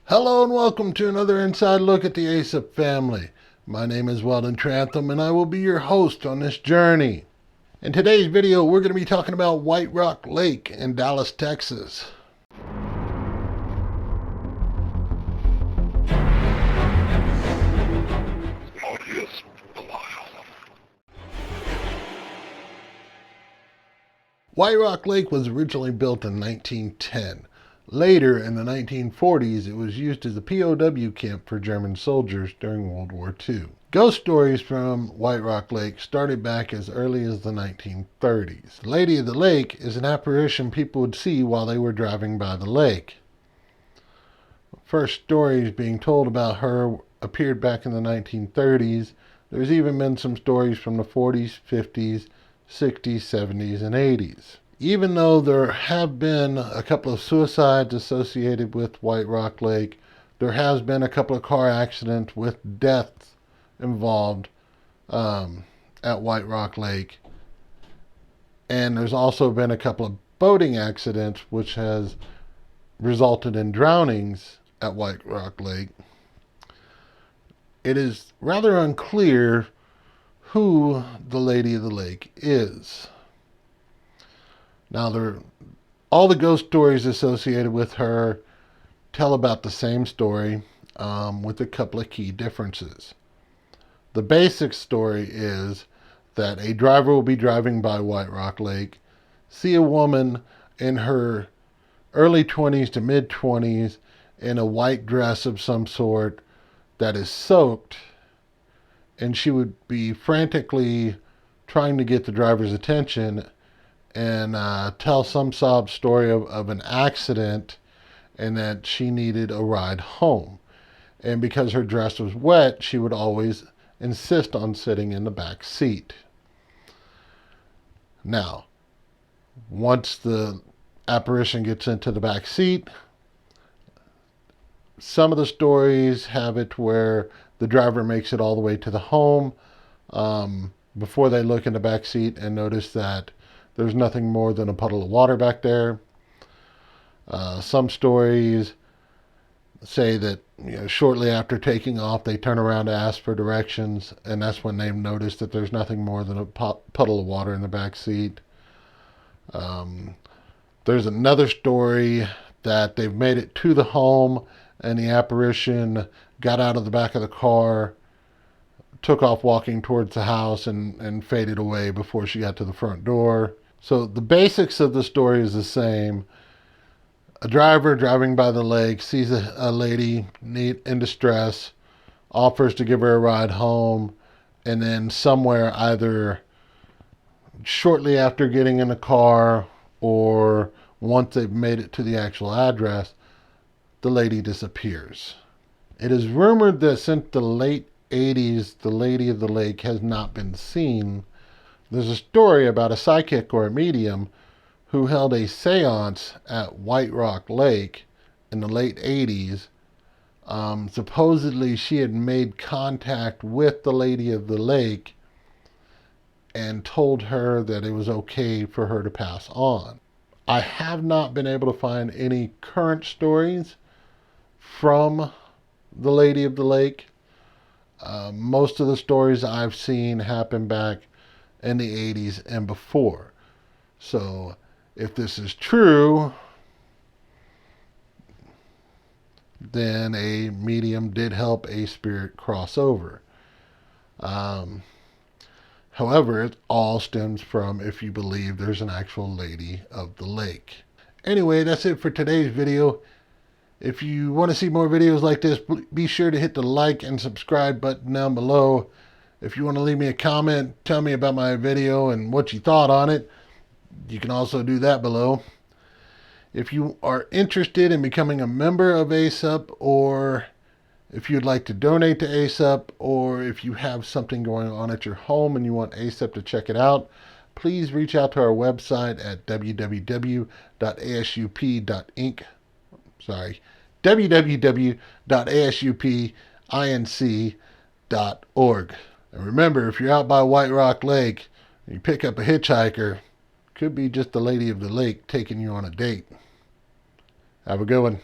Hello and welcome to another inside look at the ASUP family. My name is Weldon Trantham and I will be your host on this journey. In today's video, we're going to be talking about White Rock Lake in Dallas, Texas. White Rock Lake was originally built in 1910. Later, in the 1940s, it was used as a POW camp for German soldiers during World War II. Ghost stories from White Rock Lake started back as early as the 1930s. The Lady of the Lake is an apparition people would see while they were driving by the lake. First stories being told about her appeared back in the 1930s. There's even been some stories from the 40s, 50s, 60s, 70s, and 80s. Even though there have been a couple of suicides associated with White Rock Lake, there has been a couple of car accidents with deaths involved at White Rock Lake. And there's also been a couple of boating accidents which has resulted in drownings at White Rock Lake. It is rather unclear who the Lady of the Lake is. Now, all the ghost stories associated with her tell about the same story with a couple of key differences. The basic story is that a driver will be driving by White Rock Lake, see a woman in her early 20s to mid 20s in a white dress of some sort that is soaked, and she would be frantically trying to get the driver's attention and tell some sob story of an accident and that she needed a ride home. And because her dress was wet, she would always insist on sitting in the back seat. Now, once the apparition gets into the back seat, some of the stories have it where the driver makes it all the way to the home before they look in the back seat and notice that there's nothing more than a puddle of water back there. Some stories say that shortly after taking off, they turn around to ask for directions, and that's when they notice that there's nothing more than a puddle of water in the back seat. There's another story that they've made it to the home, and the apparition got out of the back of the car, took off walking towards the house, and faded away before she got to the front door. So the basics of the story is the same. A driver driving by the lake sees a lady in distress, offers to give her a ride home, and then somewhere either shortly after getting in the car or once they've made it to the actual address, the lady disappears. It is rumored that since the late 80s, the Lady of the Lake has not been seen. There's a story about a psychic or a medium who held a seance at White Rock Lake in the late 80s. Supposedly, she had made contact with the Lady of the Lake and told her that it was okay for her to pass on. I have not been able to find any current stories from the Lady of the Lake. Most of the stories I've seen happen back in the 80s and before. So if this is true, then a medium did help a spirit cross over. However, it all stems from if you believe there's an actual Lady of the Lake. Anyway, that's it for today's video. If you want to see more videos like this, be sure to hit the like and subscribe button down below. If you want to leave me a comment, tell me about my video and what you thought on it, you can also do that below. If you are interested in becoming a member of ASUP, or if you'd like to donate to ASUP, or if you have something going on at your home and you want ASUP to check it out, please reach out to our website at www.asup.inc. www.asupinc.org. And remember, if you're out by White Rock Lake and you pick up a hitchhiker, could be just the Lady of the Lake taking you on a date. Have a good one.